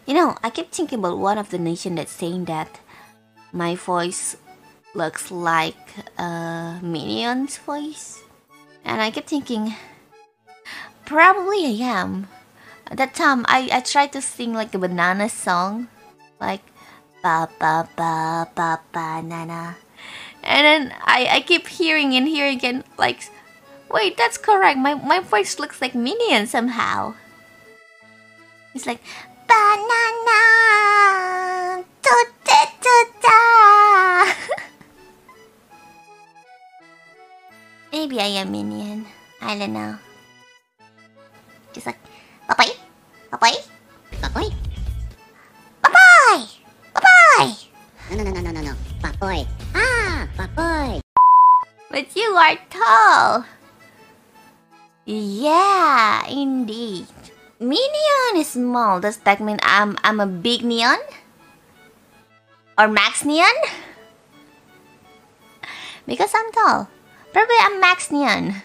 You know, I keep thinking about one of the nation that's saying that my voice looks like a minion's voice. And I kept thinking, probably I am. At that time, I tried to sing like a banana song. Like, ba ba ba ba banana. And then I keep hearing and hearing again, like, wait, that's correct. My voice looks like minion somehow. It's like, banana, tuta. Maybe I am minion. I don't know. Just like, bye-bye, bye-bye, bye-bye, bye-bye, bye-bye. No. Papoy. Ah, papoy. But you are tall. Yeah, indeed. Minion is small. Does that mean I'm a big neon? Or max neon? Because I'm tall. Probably I'm max neon.